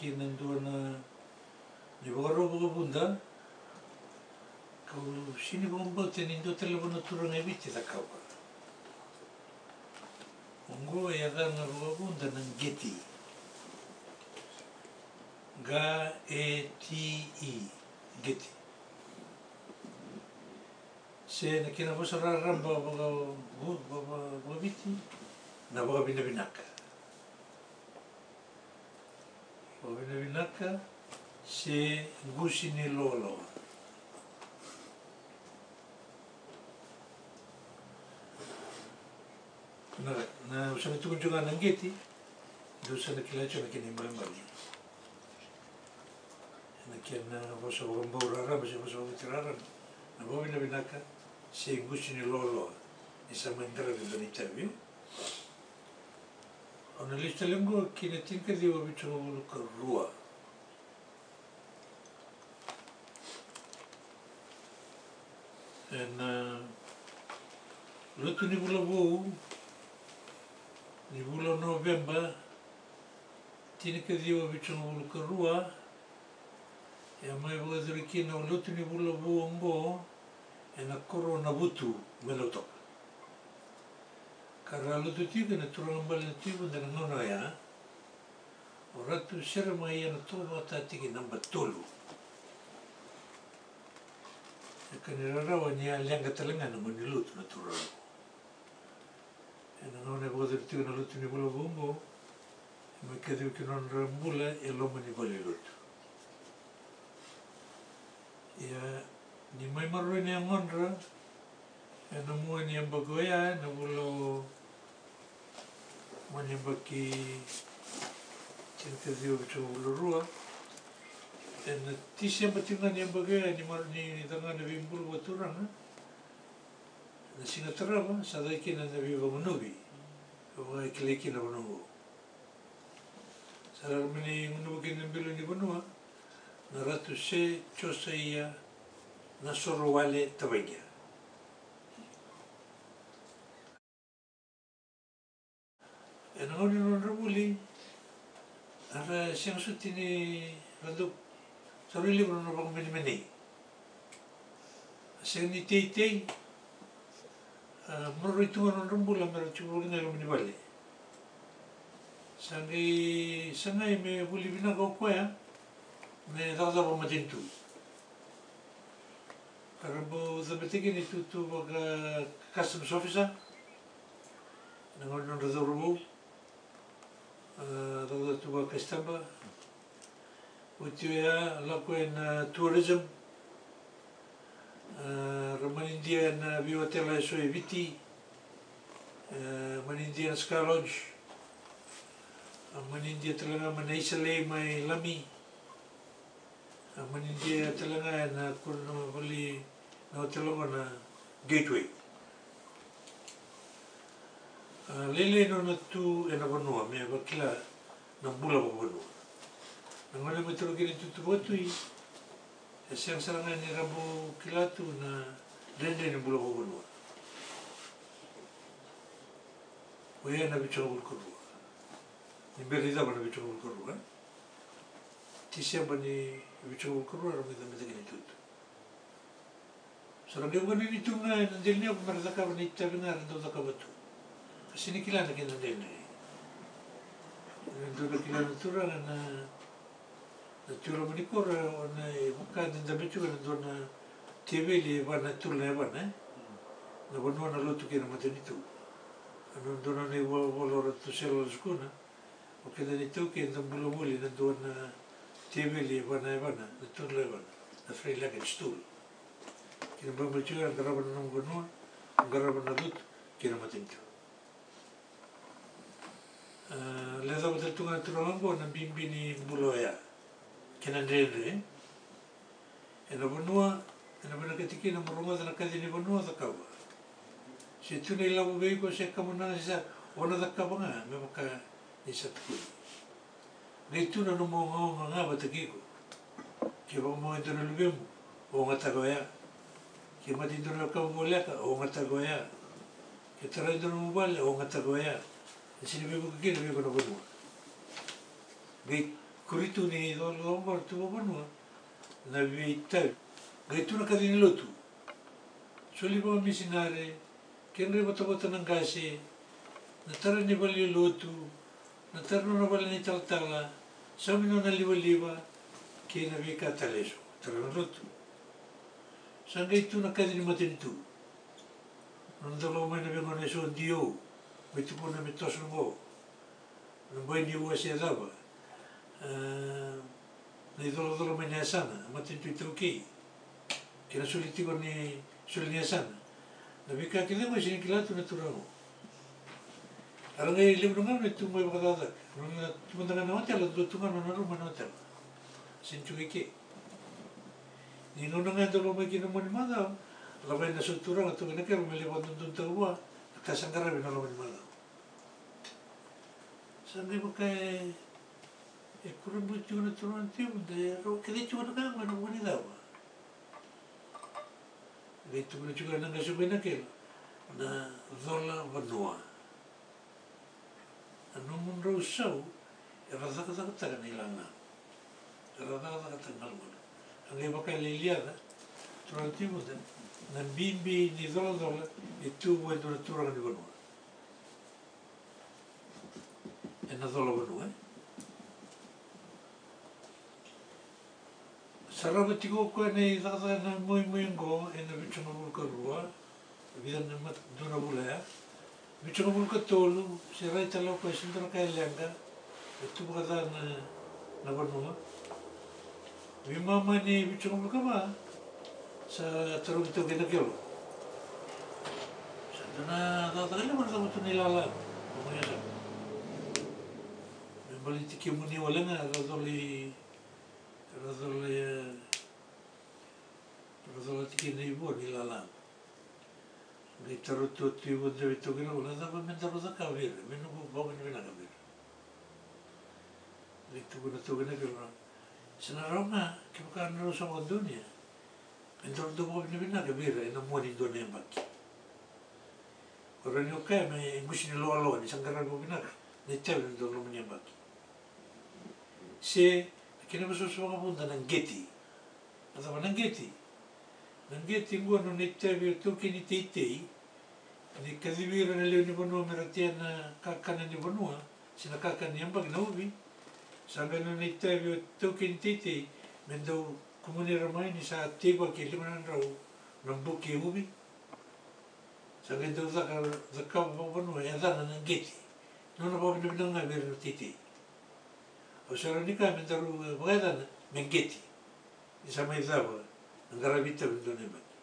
ki nandun na ni Bogaro Bogabunda, kau sini Bogambau nindo talaga naturang eviti da kawa. Ungo ya da na Bogabunda ng Geti. G-E-T-E, Geti. Se na kinabasararan ba Bogabiti, na Bogabinabinaka. Bogabinabinaka, se gusi ni Lolo. Na usang tukunjungan ng Geti, doon sa nakilacho na kinimbalambali. Nakiyan na basa Bogambau rara, basa Bogabitiraran, na Bogabinabinaka, se gusi ni Lolo. Isa mandara ng interview. Ona lista lengua kinatinka di wabichunga muluka rua. And lutu ni bula buu, ni bula November, tinika di wabichunga muluka rua, ya mai wakadurikina lutu ni bula buu ongo, na koro na butu melotoka. Karena lutu tiga na turang balik na tiga na ngono ya, oratu sera mai na toba tatiki namba tolu. Kanirarawa ni alianga talanga na ngoni lutu na turang. Na ngone bodo tiga na lutu ni bula bumbo, mai kadi kinon rambula eloma ni bali lutu. Ya ni mai maroi ni ngonra, na mua ni ambagoya na bulo Maniambaki tinka diwa bicho ulurua na tisi yang batingan yang bagaya ni tangan na bimbul baturang na singataraba sadaki na nabi bamunubi wa kileki na banugo saramani munubi na bilo ni banua na ratu se chosa ia na sorowale tabanya. E ngoni non ramuli ara siang suti ni randuk sarili ko no bang meni siang ni tei moro itu non rambula mero chulo ni lo ni bale sangai me buli bina ko ya me dada ba matintu karabo zabetegin itu tu baga customs officer ngoni non razorbu dada tu ba kastamba utia lakuin tourism Ramanindia na biotela so eviti Manindia Sky Lodge Manindia talaga manaisale mai lami Manindia talaga na kuno bali na hotelongo na Gateway lele no na tu na banua me bakila na bula banua ngone metro kini tutu botui siang sarangan ni rabu kilatu na dende ni bula banua Oya na bicho bulkuru ni berida bana bicho bulkuru tisia bani bicho bulkuru ro meta meta kini tutu sarang dia bani ni tunga nandelni aku marzaka bani tabina ndo zakabatu sini kila na kina dende ndo kila natura na Turo manikora na buka dinda bicho na na TV li bana tulle bana na banua na lotu kina matenitu ano dona ni volora tu selo skuna o keda ni tu ke nda bulo buli na dona TV li bana na tulle bana na free luggage tool kina ba bicho na garaba na banua garaba na lotu kina matenitu le da bata tunga turango na bimbini bulo ya kena ndere na banua na bana katiki na morongo na kadini banua da kawa se tu nei lawo be ko se kamuna sa ona da kawa nga me baka ni sa tu nei tu na no mo nga bataki ko ke ba mo entre le bem o ngata goya ke ma dinto na ka mo leka o ngata goya ke tra dinto no bale o ngata goya sini be ko ke be ko no banua be kuritu ni do mo tu bonua na vita gai tu na kadini lotu soli ba misinare kenre bota nang kasi na tara ni bali lotu na tara na bali ni taltala samino na liwa ke na vika taleso tara na lotu sangai tu na kadini matintu non dolo mai na vengo ne so dio me tu pone me toso ngo non voi ni ua se dava nei dolo mai ne sana matintu i truki ke na soli tigo ni soli ni sana na vika ke lemo sini kilatu na turamo arangai limu ngam ne tu mai bakadada non na tu mandanga na hotel do tu ngam na rumah na hotel sin ke ni non nga dolo mai ki no moni mada la vai na struttura na tu ne ke me le bondo dun tawa ka sangara be no lo mani mada sangai bukai e kurang bucu na turun tiu de ro ke de tu na nga no moni dawa de tu na juga na gaso bena ke na zola vanua anu mun ro sau e rasa ka ta ka ni lana rasa ka ta ngal mon angai bukai liliada turun tiu de na bimbi ni zola e tu vuoi tu turun ni vanua e na zola vanua sarava tigo ko nei dada na moi ngo e na bichonga vulka rua vida na mat dona bulaya bichonga vulka tolu se rai talo ko sindra ka lenga e tu bada na vanua vi mama ni bichonga vulka ba sa taro to ke na kelo sa dona dada le mo tu ni lala mo ya sa me bali tiki muni wala na radoli Razola tiki na ibu ni lala. Gai taro tu ibu de vitu kira wala da ba menta rosa kavir, menu bo ba ni na kavir. Gai tu kuna tu kina kira. Sina roma ke bukan rosa mo dunia. Menta rosa bo ni na kavir, ina mo ni dunia baki. Orang ni okai me ngusi ni loa ni sangkara bo bina. Ni tebe ni do ni baki. Se kena maso punta nang geti. Atau nang geti. Nang geti ngua no ni tevi tu kini tei ni kadivira na leo ni bonua meratia na kakana ni bonua sina kakana ni ambag na ubi. Sanga no ni tevi tu kini tei mendo kumuni ramai ni sa tegua ke lima rau nambuki ubi. Sanga ndo zaka bonua ya dana nang geti. Nona bawa binang na vera tei. O saranika mentaru bagada mengeti isa mai zava ngara vita bindo ne baki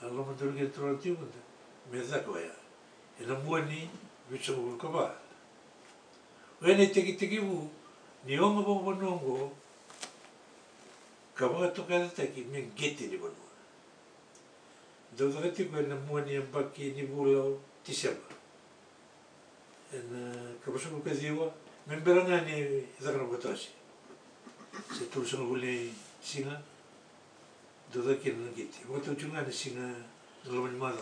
allo mentaru ke troati bunda meza koya ela muani bicho ko ba wene teki bu ni ongo bo bonongo kaba to kada taki mengeti ni bono do dati ko na muani baki ni bulo tisaba en kabasu ko ziwa memberanga ni zakana botosi se tu sono vole singa do da ke na giti o to chunga ni singa lo mani mada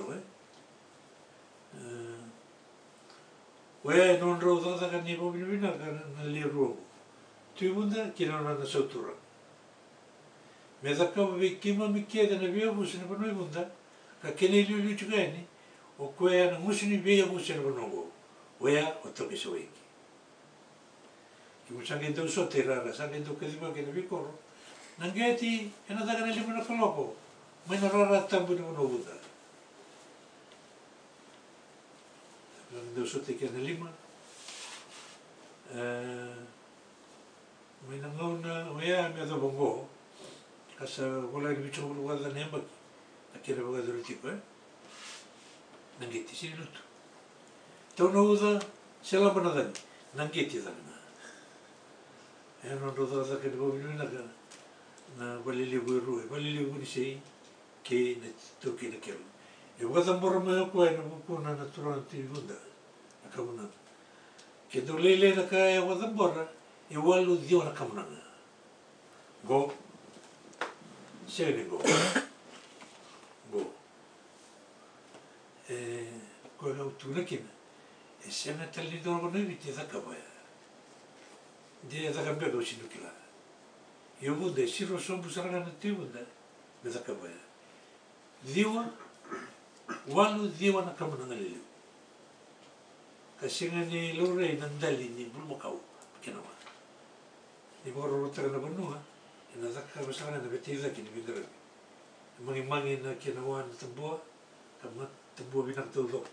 we non ro da ka ni bo bina ka na le ro tu bunda ke na na sotura me da ka be kima mi ke da na bio bu sine bo no bunda ka ke ni lu chunga ni o ko ya na musini be ya bu sine bo no go we ya o to ke so iki ki mo sangue do so terra sangue do que diba que no vicoro nangeti ena daga na lima na kaloko mai na rara tambu no buda do so te que na lima mai na ngona oya me do bongo kasa bola ni bicho lugar da nemba aquele lugar do tipo nangeti si luto to no usa se la banada nangeti da e non rodo da che devo venire na valili buiru valili buri sei che ne toki na kelo e wada mora mai ko e no ko na natural ti bunda akamuna che do lele na ka e wada mora e walu dio na kamuna go se ne go ko na tu na kina e se na tali do no viti da ka ba dia takambia kau sinukila. Ia bunda siro sombu sarangana tiu bunda me takabaya. Diwa walu diwa na kamananga liliu. Kasinga ni lore nandali ni bulmakau kinawa. Ni moro rotara na banua ina takaba sarangana betida kini bingarabi. Mangi-mangi na kinawa na tambua kama tambua binak todo.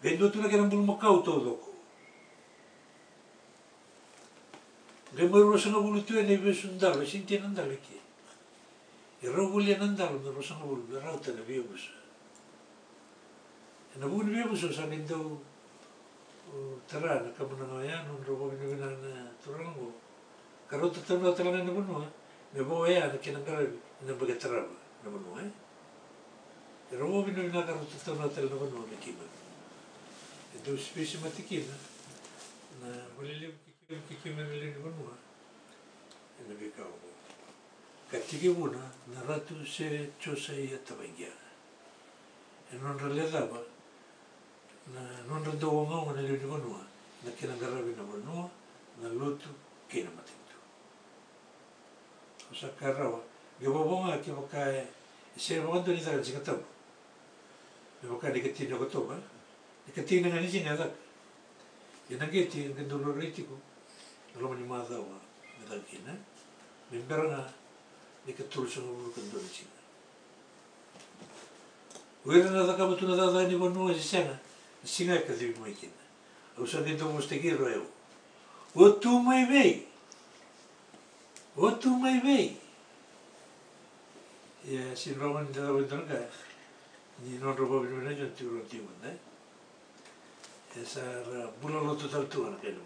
Gendo tu na kina bulmakau todo. Gaimaru rosanga bulu tu ene be sundalo, sinti nandalo ki. Ira bulu nandalo na rosanga bulu, rauta na biobus. Na bulu biobus sa nindo tara na kamunanga ya no robo bina na turango. Karota tano talanga na bunua, me bo ya na kinangara na bagataraba na bunua. Robo bina karota tano talanga na bunua na kima. Ito spesi matikina na bulili kikimemele ni banua ina bikau katiki buna na ratu se chosa ia tabangia e non releva na non rendo ngau na ni banua na kina garabi na banua na lotu kina matintu osa karawa gebobonga ke bakae se bondo ni tara sikatabu me bakae ni katina kotoba ni katina ngani singa ina geti ngandolo ritiku Roma ni madhawa medalkina memberanga ni katulsa ngulu kandoni singa wera na daka batuna dada ni bonu singa ka dibi moikina au sa dentro mostegi roeu o tu mai vei ya si Roma ni dada batuna ni non roba bino na jonti uro timu esa bula lo total tu ana kena